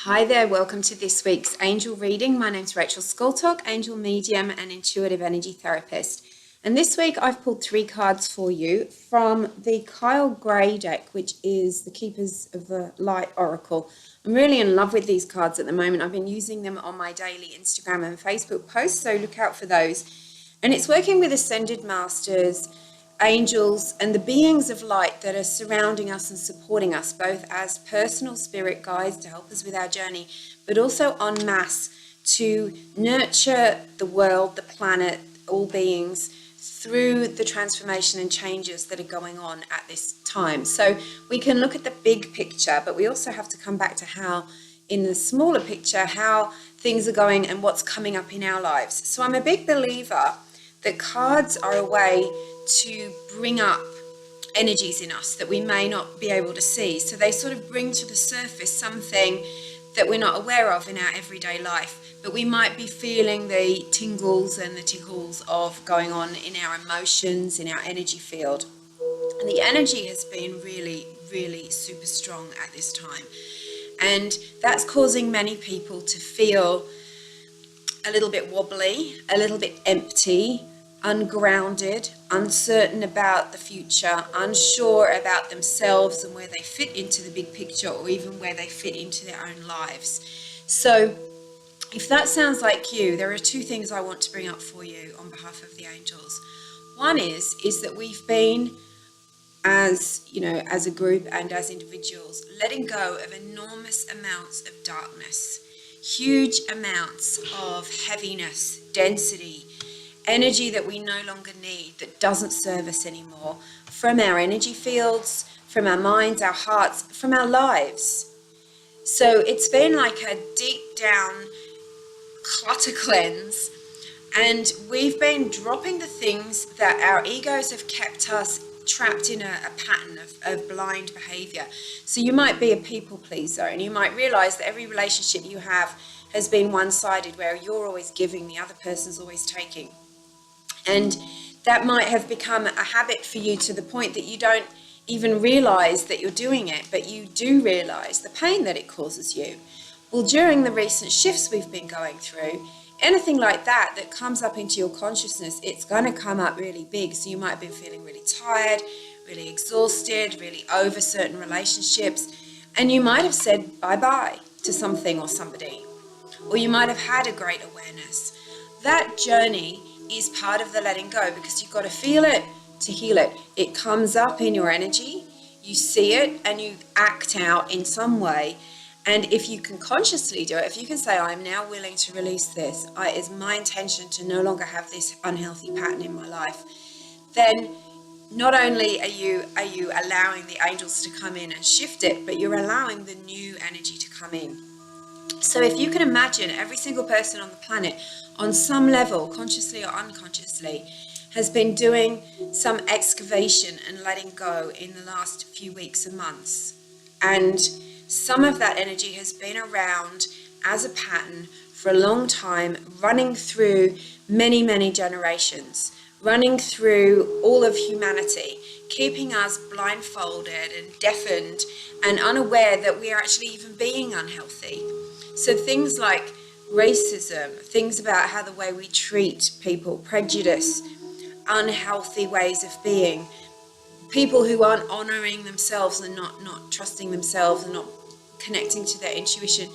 Hi there, welcome to this week's angel reading. My name's Rachel Scoltock, angel medium and intuitive energy therapist. And this week I've pulled 3 cards for you from the Kyle Gray deck, which is the Keepers of the Light Oracle. I'm really in love with these cards at the moment. I've been using them on my daily Instagram and Facebook posts, so look out for those. And it's working with Ascended Masters, angels, and the beings of light that are surrounding us and supporting us, both as personal spirit guides to help us with our journey, but also en masse to nurture the world, the planet, all beings through the transformation and changes that are going on at this time. So we can look at the big picture, but we also have to come back to how, in the smaller picture, how things are going and what's coming up in our lives. So I'm a big believer that cards are a way to bring up energies in us that we may not be able to see. So they sort of bring to the surface something that we're not aware of in our everyday life, but we might be feeling the tingles and the tickles of going on in our emotions, in our energy field. And the energy has been really, really super strong at this time. And that's causing many people to feel a little bit wobbly, a little bit empty, ungrounded, uncertain about the future, unsure about themselves and where they fit into the big picture, or even where they fit into their own lives. So if that sounds like you, there are 2 things I want to bring up for you on behalf of the angels. One is that we've been, as a group and as individuals, letting go of enormous amounts of darkness, huge amounts of heaviness, density, energy that we no longer need, that doesn't serve us anymore, from our energy fields, from our minds, our hearts, from our lives. So it's been like a deep down clutter cleanse, and we've been dropping the things that our egos have kept us trapped in a pattern of blind behavior. So you might be a people pleaser, and you might realize that every relationship you have has been one-sided, where you're always giving, the other person's always taking. And that might have become a habit for you to the point that you don't even realize that you're doing it, but you do realize the pain that it causes you. Well, during the recent shifts we've been going through, anything like that comes up into your consciousness, it's going to come up really big. So you might have been feeling really tired, really exhausted, really over certain relationships, and you might have said bye-bye to something or somebody, or you might have had a great awareness. That journey is part of the letting go, because you've got to feel it to heal it. It comes up in your energy, you see it, and you act out in some way. And if you can consciously do it, if you can say, I'm now willing to release this, it's my intention to no longer have this unhealthy pattern in my life, then not only are you allowing the angels to come in and shift it, but you're allowing the new energy to come in. So if you can imagine, every single person on the planet, on some level, consciously or unconsciously, has been doing some excavation and letting go in the last few weeks and months. And some of that energy has been around as a pattern for a long time, running through many, many generations, running through all of humanity, keeping us blindfolded and deafened and unaware that we are actually even being unhealthy. So things like racism, things about how the way we treat people, prejudice, unhealthy ways of being, people who aren't honoring themselves and not trusting themselves and not connecting to their intuition,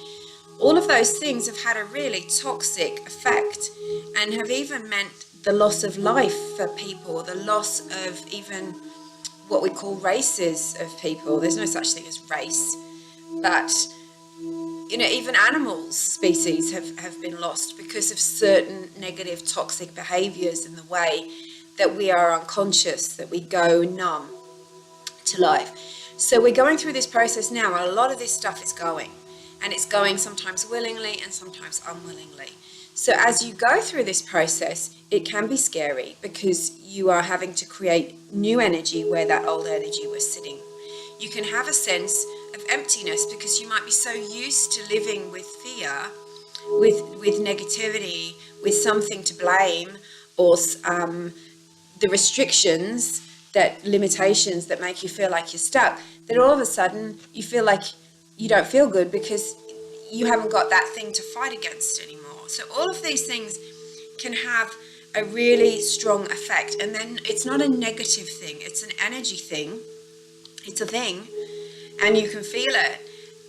all of those things have had a really toxic effect and have even meant the loss of life for people, the loss of even what we call races of people. There's no such thing as race, but even animals, species have been lost because of certain negative toxic behaviors and the way that we are unconscious, that we go numb to life. So we're going through this process now, and a lot of this stuff is going, and it's going sometimes willingly and sometimes unwillingly. So as you go through this process, it can be scary, because you are having to create new energy where that old energy was sitting. You can have a sense of emptiness, because you might be so used to living with fear, with negativity, with something to blame, or the restrictions, limitations that make you feel like you're stuck, that all of a sudden you feel like you don't feel good, because you haven't got that thing to fight against anymore. So all of these things can have a really strong effect. And then it's not a negative thing, it's an energy thing. It's a thing, and you can feel it.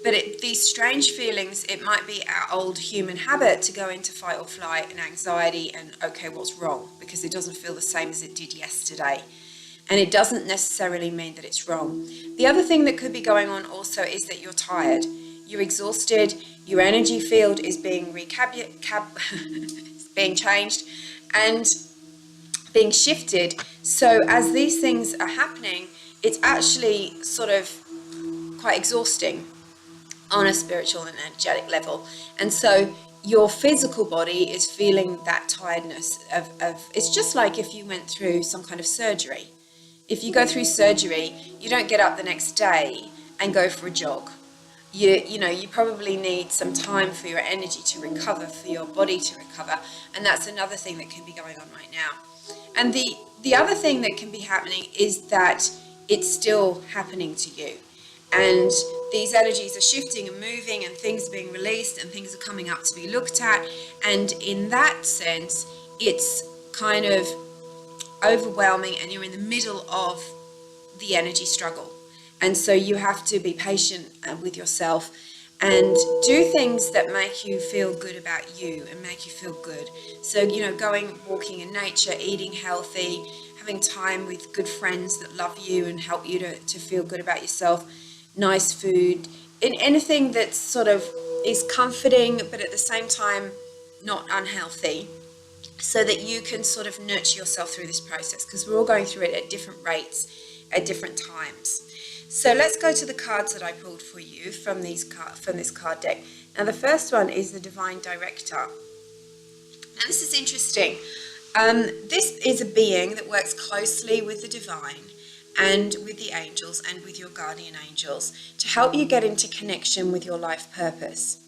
But these strange feelings, it might be our old human habit to go into fight or flight and anxiety and, okay, what's wrong? Because it doesn't feel the same as it did yesterday. And it doesn't necessarily mean that it's wrong. The other thing that could be going on also is that you're tired. You're exhausted. Your energy field is being being changed and being shifted. So as these things are happening, it's actually sort of quite exhausting on a spiritual and energetic level. And so your physical body is feeling that tiredness of it's just like if you went through some kind of surgery. If you go through surgery, you don't get up the next day and go for a jog. You probably need some time for your energy to recover, for your body to recover. And that's another thing that can be going on right now. And the other thing that can be happening is that it's still happening to you. And these energies are shifting and moving, and things are being released, and things are coming up to be looked at. And in that sense, it's kind of overwhelming, and you're in the middle of the energy struggle. And so you have to be patient with yourself and do things that make you feel good about you and make you feel good. So, walking in nature, eating healthy, having time with good friends that love you and help you to feel good about yourself, nice food, and anything that sort of is comforting, but at the same time not unhealthy, so that you can sort of nurture yourself through this process, because we're all going through it at different rates at different times. So let's go to the cards that I pulled for you from this card deck. Now the first one is the Divine Director. Now this is interesting. This is a being that works closely with the divine and with the angels and with your guardian angels to help you get into connection with your life purpose.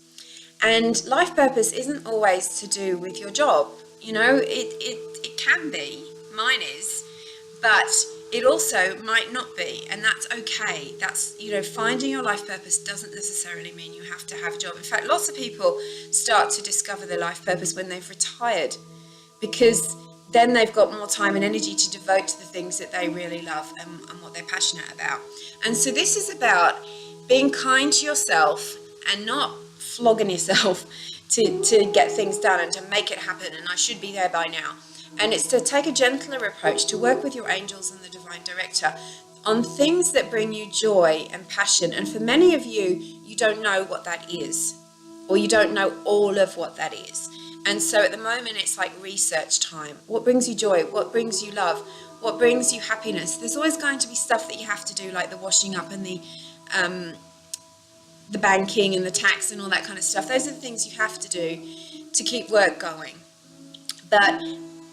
And life purpose isn't always to do with your job. It can be, mine is, but it also might not be, and that's okay. That's, finding your life purpose doesn't necessarily mean you have to have a job. In fact, lots of people start to discover their life purpose when they've retired, because then they've got more time and energy to devote to the things that they really love and what they're passionate about. And so this is about being kind to yourself and not flogging yourself to get things done and to make it happen, and I should be there by now. And it's to take a gentler approach, to work with your angels and the Divine Director on things that bring you joy and passion. And for many of you, you don't know what that is, or you don't know all of what that is. And so at the moment, it's like research time. What brings you joy? What brings you love? What brings you happiness? There's always going to be stuff that you have to do, like the washing up and the banking and the tax and all that kind of stuff. Those are the things you have to do to keep work going. But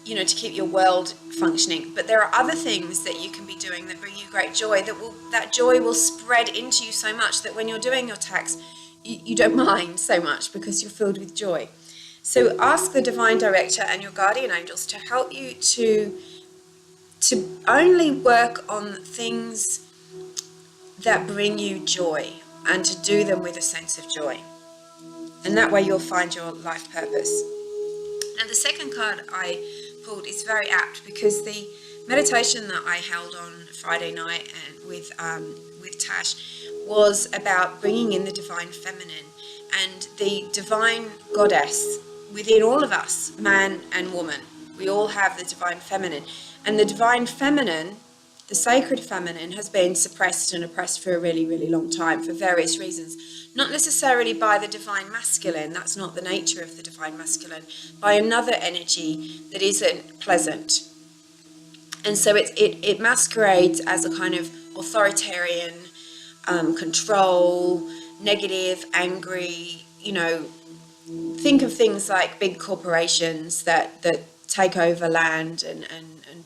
to keep your world functioning. But there are other things that you can be doing that bring you great joy, that joy will spread into you so much that when you're doing your tax, you don't mind so much because you're filled with joy. So ask the Divine Director and your guardian angels to help you to only work on things that bring you joy and to do them with a sense of joy. And that way you'll find your life purpose. Now the second card I pulled is very apt, because the meditation that I held on Friday night and with Tash was about bringing in the divine feminine and the divine goddess within all of us, man and woman. We all have the divine feminine, and the divine feminine, the sacred feminine, has been suppressed and oppressed for a really, really long time for various reasons. Not necessarily by the divine masculine, that's not the nature of the divine masculine, by another energy that isn't pleasant. And so it masquerades as a kind of authoritarian, control, negative, angry, think of things like big corporations that take over land and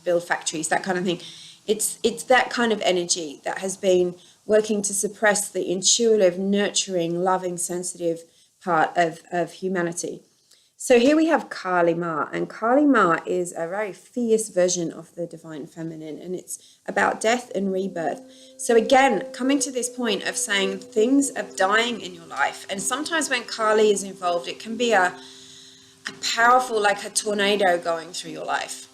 build factories, that kind of thing. It's that kind of energy that has been working to suppress the intuitive, nurturing, loving, sensitive part of humanity. So here we have Kali Ma, and Kali Ma is a very fierce version of the divine feminine, and it's about death and rebirth. So again, coming to this point of saying things are dying in your life, and sometimes when Kali is involved, it can be a powerful, like a tornado going through your life.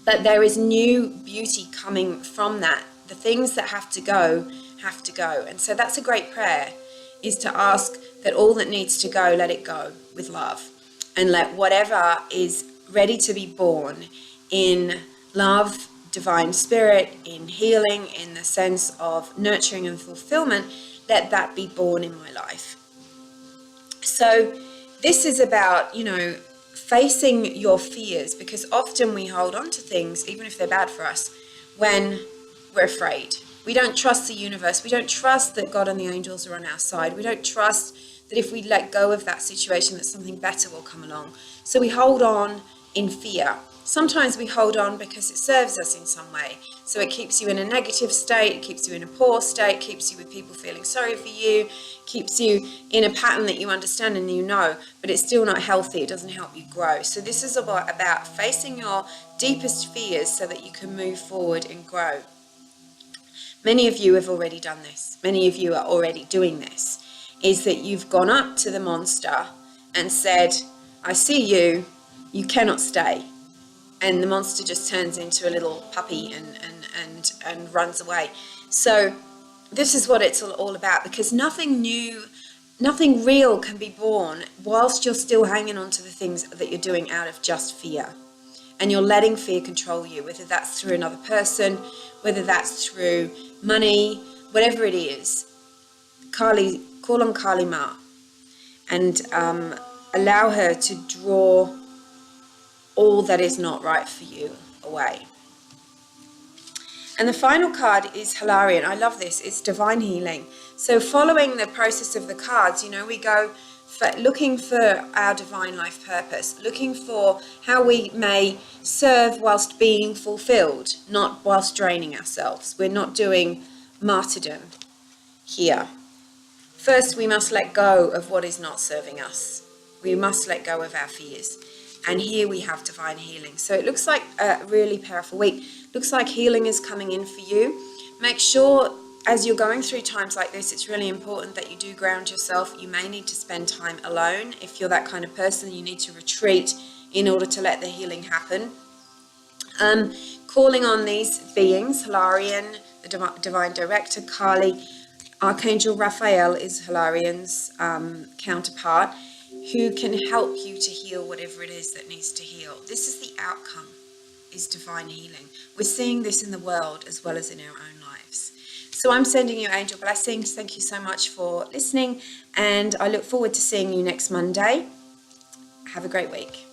But there is new beauty coming from that. The things that have to go, have to go. And so that's a great prayer, is to ask that all that needs to go, let it go with love. And let whatever is ready to be born in love, divine spirit, in healing, in the sense of nurturing and fulfillment, let that be born in my life. So this is about, facing your fears, because often we hold on to things, even if they're bad for us, when we're afraid. We don't trust the universe. We don't trust that God and the angels are on our side. We don't trust that if we let go of that situation, that something better will come along. So we hold on in fear. Sometimes we hold on because it serves us in some way. So it keeps you in a negative state, it keeps you in a poor state, keeps you with people feeling sorry for you, keeps you in a pattern that you understand and you know, but it's still not healthy. It doesn't help you grow. So this is about facing your deepest fears so that you can move forward and grow. Many of you have already done this. Many of you are already doing this, is that you've gone up to the monster and said, I see you, you cannot stay. And the monster just turns into a little puppy and runs away. So this is what it's all about, because nothing new, nothing real can be born whilst you're still hanging on to the things that you're doing out of just fear. And you're letting fear control you, whether that's through another person, whether that's through money, whatever it is. Call on Kali Ma and allow her to draw all that is not right for you away. And the final card is Hilarion. I love this. It's divine healing. So following the process of the cards, we go looking for our divine life purpose, looking for how we may serve whilst being fulfilled, not whilst draining ourselves. We're not doing martyrdom here. First, we must let go of what is not serving us. We must let go of our fears. And here we have divine healing. So it looks like a really powerful week. Looks like healing is coming in for you. Make sure as you're going through times like this, it's really important that you do ground yourself. You may need to spend time alone. If you're that kind of person, you need to retreat in order to let the healing happen. Calling on these beings, Hilarion, the divine director, Kali, Archangel Raphael is Hilarion's counterpart, who can help you to heal whatever it is that needs to heal. This is the outcome, is divine healing. We're seeing this in the world as well as in our own lives. So I'm sending you angel blessings. Thank you so much for listening, and I look forward to seeing you next Monday. Have a great week.